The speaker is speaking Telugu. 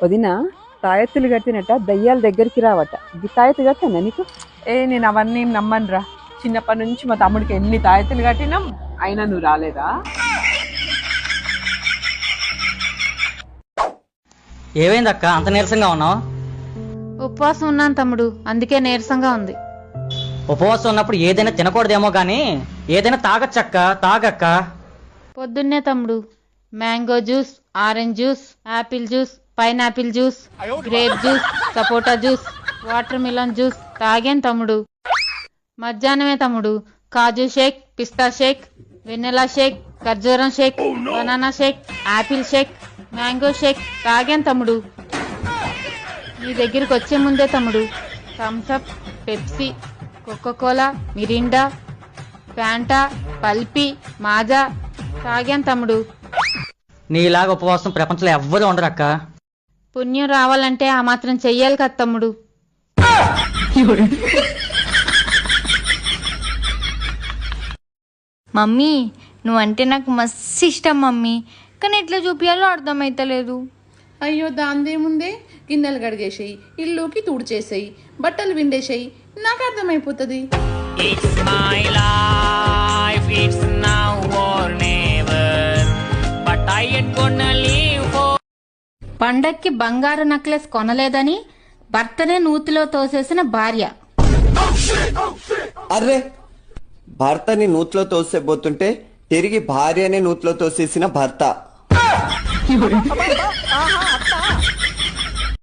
వదిన తాయెత్తులు కట్టినట్ట దయ్యాల దగ్గరికి రావట ఈ తాయెత్తు కట్టానా నీకు? నేను అవన్నీ నమ్మనురా. చిన్నప్పటి నుంచి మా తమ్ముడికి ఎన్ని తాయెత్తులు కట్టినాం, అయినా నువ్వు రాలేదా? ఏమైందక్క అంత నీరసంగా ఉన్నావు? ఉపవాసం ఉన్నాను తమ్ముడు, అందుకే నీరసంగా ఉంది. ఉపవాసం ఉన్నప్పుడు ఏదైనా తినకూడదేమో గానీ ఏదైనా తాగచ్చక్క, తాగక్క. పొద్దున్నే తమ్ముడు mango juice, orange juice, apple juice, pineapple juice, grape juice, sapota juice, watermelon juice తాగాను తమ్ముడు. మధ్యాహ్నమే తమ్ముడు కాజు షేక్, పిస్తా షేక్, వెన్నెలా షేక్, ఖర్జూరం shake, banana shake, apple shake, mango shake తాగాను తమ్ముడు. నీ దగ్గరికి వచ్చే ముందే తమ్ముడు Thums Up, Pepsi, Coca Cola, Mirinda, Fanta, Pulpy, Maaza తాగాను తమ్ముడు. నీలాగా ఉపవాసం ప్రపంచంలో ఎవ్వరూ ఉండరక్క. పుణ్యం రావాలంటే ఆ మాత్రం చెయ్యాలి కదా తమ్ముడు. మమ్మీ నువ్వంటే నాకు మస్తు ఇష్టం మమ్మీ, కానీ ఎట్లా చూపించాలో అర్థమైతలేదు. అయ్యో దాందేముందే, గిన్నెలు కడిగేసేయి, ఇల్లుకి తుడిచేసేయి, బట్టలు విండేసేయి, నాకు అర్థమైపోతుంది. పండక్కి బంగారు నెక్లెస్ కొనలేదని భర్తనే నూతిలో తోసేసిన భార్య. అర్రే, భర్తని నూతిలో తోసేపోతుంటే తిరిగి భార్యనే నూతిలో తోసేసిన భర్త.